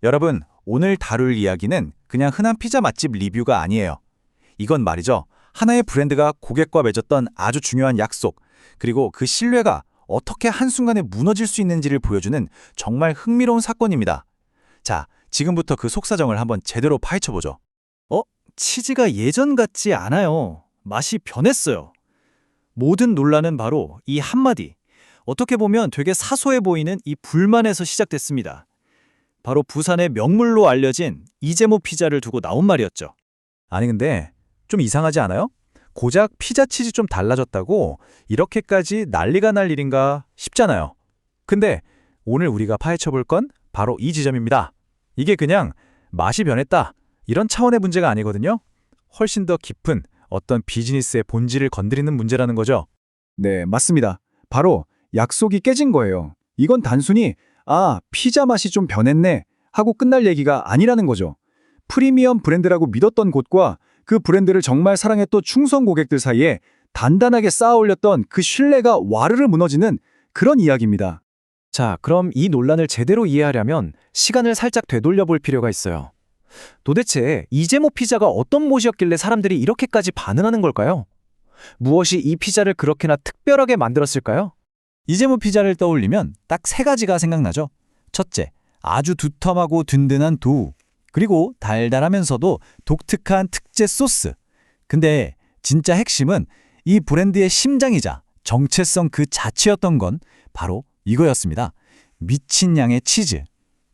여러분, 오늘 다룰 이야기는 그냥 흔한 피자 맛집 리뷰가 아니에요. 이건 말이죠. 하나의 브랜드가 고객과 맺었던 아주 중요한 약속, 그리고 그 신뢰가 어떻게 한순간에 무너질 수 있는지를 보여주는 정말 흥미로운 사건입니다. 자, 지금부터 그 속사정을 한번 제대로 파헤쳐보죠. 치즈가 예전 같지 않아요. 맛이 변했어요. 모든 논란은 바로 이 한마디. 어떻게 보면 되게 사소해 보이는 이 불만에서 시작됐습니다. 바로 부산의 명물로 알려진 이재모 피자를 두고 나온 말이었죠. 아니 근데 좀 이상하지 않아요? 고작 피자 치즈 좀 달라졌다고 이렇게까지 난리가 날 일인가 싶잖아요. 근데 오늘 우리가 파헤쳐볼 건 바로 이 지점입니다. 이게 그냥 맛이 변했다, 이런 차원의 문제가 아니거든요. 훨씬 더 깊은 어떤 비즈니스의 본질을 건드리는 문제라는 거죠. 네, 맞습니다. 바로 약속이 깨진 거예요. 이건 단순히 피자 맛이 좀 변했네 하고 끝날 얘기가 아니라는 거죠. 프리미엄 브랜드라고 믿었던 곳과 그 브랜드를 정말 사랑했던 충성 고객들 사이에 단단하게 쌓아 올렸던 그 신뢰가 와르르 무너지는 그런 이야기입니다. 자, 그럼 이 논란을 제대로 이해하려면 시간을 살짝 되돌려 볼 필요가 있어요. 도대체 이재모 피자가 어떤 못이었길래 사람들이 이렇게까지 반응하는 걸까요? 무엇이 이 피자를 그렇게나 특별하게 만들었을까요? 이재모 피자를 떠올리면 딱 세 가지가 생각나죠. 첫째, 아주 두툼하고 든든한 도우. 그리고 달달하면서도 독특한 특제 소스. 근데 진짜 핵심은 이 브랜드의 심장이자 정체성 그 자체였던 건 바로 이거였습니다. 미친 양의 치즈.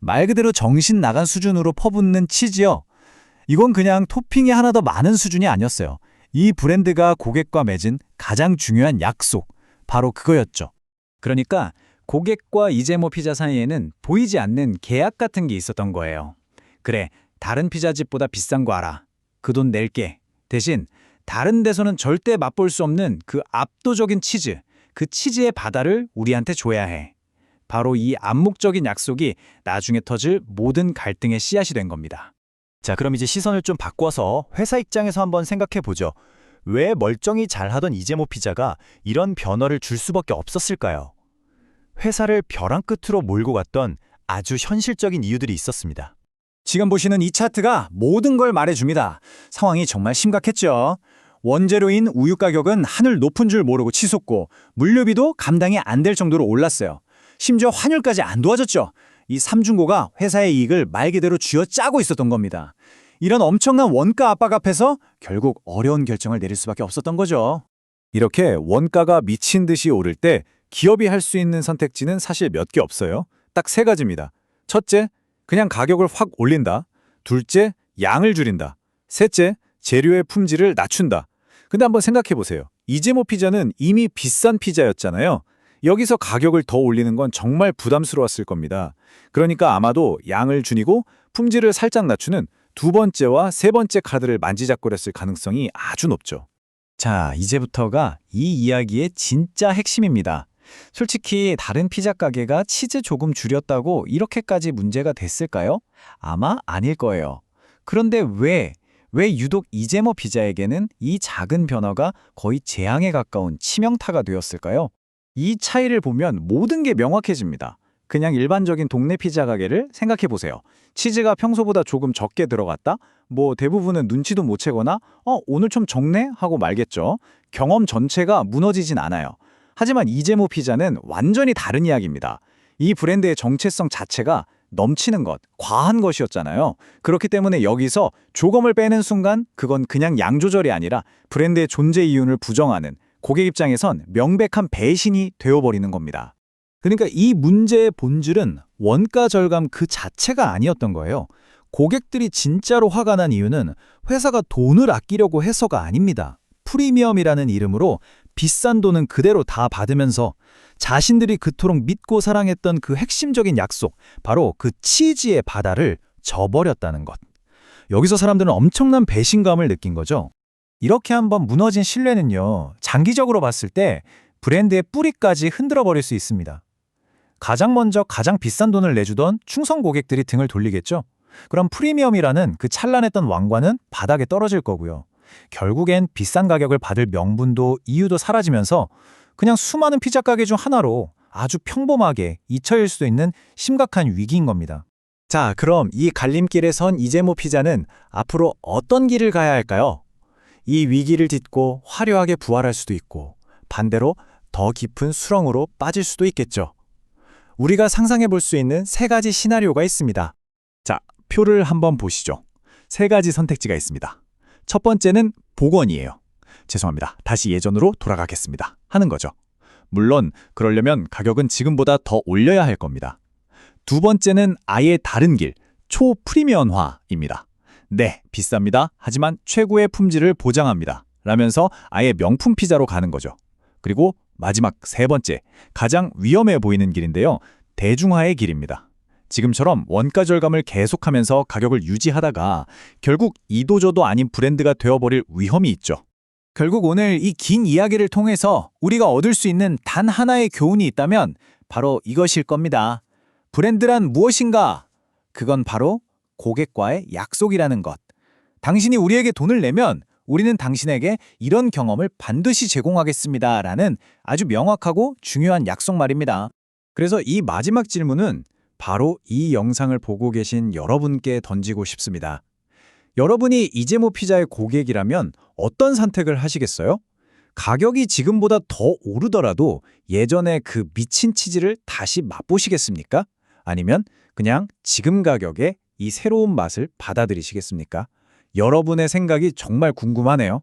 말 그대로 정신 나간 수준으로 퍼붓는 치즈요. 이건 그냥 토핑이 하나 더 많은 수준이 아니었어요. 이 브랜드가 고객과 맺은 가장 중요한 약속, 바로 그거였죠. 그러니까 고객과 이재모 피자 사이에는 보이지 않는 계약 같은 게 있었던 거예요. 그래, 다른 피자집보다 비싼 거 알아. 그 돈 낼게. 대신 다른 데서는 절대 맛볼 수 없는 그 압도적인 치즈, 그 치즈의 바다를 우리한테 줘야 해. 바로 이 암묵적인 약속이 나중에 터질 모든 갈등의 씨앗이 된 겁니다. 자, 그럼 이제 시선을 좀 바꿔서 회사 입장에서 한번 생각해 보죠. 왜 멀쩡히 잘하던 이재모 피자가 이런 변화를 줄 수밖에 없었을까요? 회사를 벼랑 끝으로 몰고 갔던 아주 현실적인 이유들이 있었습니다. 지금 보시는 이 차트가 모든 걸 말해줍니다. 상황이 정말 심각했죠. 원재료인 우유 가격은 하늘 높은 줄 모르고 치솟고 물류비도 감당이 안 될 정도로 올랐어요. 심지어 환율까지 안 도와줬죠. 이 삼중고가 회사의 이익을 말 그대로 쥐어짜고 있었던 겁니다. 이런 엄청난 원가 압박 앞에서 결국 어려운 결정을 내릴 수밖에 없었던 거죠. 이렇게 원가가 미친 듯이 오를 때 기업이 할 수 있는 선택지는 사실 몇 개 없어요. 딱 세 가지입니다. 첫째, 그냥 가격을 확 올린다. 둘째, 양을 줄인다. 셋째, 재료의 품질을 낮춘다. 근데 한번 생각해 보세요. 이재모 피자는 이미 비싼 피자였잖아요. 여기서 가격을 더 올리는 건 정말 부담스러웠을 겁니다. 그러니까 아마도 양을 줄이고 품질을 살짝 낮추는 두 번째와 세 번째 카드를 만지작거렸을 가능성이 아주 높죠. 자, 이제부터가 이 이야기의 진짜 핵심입니다. 솔직히 다른 피자 가게가 치즈 조금 줄였다고 이렇게까지 문제가 됐을까요? 아마 아닐 거예요. 그런데 왜 유독 이재모 피자에게는 이 작은 변화가 거의 재앙에 가까운 치명타가 되었을까요? 이 차이를 보면 모든 게 명확해집니다. 그냥 일반적인 동네 피자 가게를 생각해 보세요. 치즈가 평소보다 조금 적게 들어갔다? 대부분은 눈치도 못 채거나 오늘 좀 적네? 하고 말겠죠. 경험 전체가 무너지진 않아요. 하지만 이재모 피자는 완전히 다른 이야기입니다. 이 브랜드의 정체성 자체가 넘치는 것, 과한 것이었잖아요. 그렇기 때문에 여기서 조금을 빼는 순간 그건 그냥 양 조절이 아니라 브랜드의 존재 이윤을 부정하는, 고객 입장에선 명백한 배신이 되어버리는 겁니다. 그러니까 이 문제의 본질은 원가 절감 그 자체가 아니었던 거예요. 고객들이 진짜로 화가 난 이유는 회사가 돈을 아끼려고 해서가 아닙니다. 프리미엄이라는 이름으로 비싼 돈은 그대로 다 받으면서 자신들이 그토록 믿고 사랑했던 그 핵심적인 약속, 바로 그 치즈의 바다를 저버렸다는 것. 여기서 사람들은 엄청난 배신감을 느낀 거죠. 이렇게 한번 무너진 신뢰는요, 장기적으로 봤을 때 브랜드의 뿌리까지 흔들어 버릴 수 있습니다. 가장 먼저 가장 비싼 돈을 내주던 충성 고객들이 등을 돌리겠죠. 그럼 프리미엄이라는 그 찬란했던 왕관은 바닥에 떨어질 거고요. 결국엔 비싼 가격을 받을 명분도 이유도 사라지면서 그냥 수많은 피자 가게 중 하나로 아주 평범하게 잊혀질 수도 있는 심각한 위기인 겁니다. 자, 그럼 이 갈림길에 선 이재모 피자는 앞으로 어떤 길을 가야 할까요? 이 위기를 딛고 화려하게 부활할 수도 있고 반대로 더 깊은 수렁으로 빠질 수도 있겠죠. 우리가 상상해 볼 수 있는 세 가지 시나리오가 있습니다. 자, 표를 한번 보시죠. 세 가지 선택지가 있습니다. 첫 번째는 복원이에요. 죄송합니다. 다시 예전으로 돌아가겠습니다. 하는 거죠. 물론 그러려면 가격은 지금보다 더 올려야 할 겁니다. 두 번째는 아예 다른 길, 초프리미엄화입니다. 네, 비쌉니다. 하지만 최고의 품질을 보장합니다. 라면서 아예 명품 피자로 가는 거죠. 그리고 마지막 세 번째, 가장 위험해 보이는 길인데요. 대중화의 길입니다. 지금처럼 원가 절감을 계속하면서 가격을 유지하다가 결국 이도저도 아닌 브랜드가 되어버릴 위험이 있죠. 결국 오늘 이 긴 이야기를 통해서 우리가 얻을 수 있는 단 하나의 교훈이 있다면 바로 이것일 겁니다. 브랜드란 무엇인가? 그건 바로 고객과의 약속이라는 것. 당신이 우리에게 돈을 내면 우리는 당신에게 이런 경험을 반드시 제공하겠습니다. 라는 아주 명확하고 중요한 약속 말입니다. 그래서 이 마지막 질문은 바로 이 영상을 보고 계신 여러분께 던지고 싶습니다. 여러분이 이재모 피자의 고객이라면 어떤 선택을 하시겠어요? 가격이 지금보다 더 오르더라도 예전의 그 미친 치즈를 다시 맛보시겠습니까? 아니면 그냥 지금 가격에 이 새로운 맛을 받아들이시겠습니까? 여러분의 생각이 정말 궁금하네요.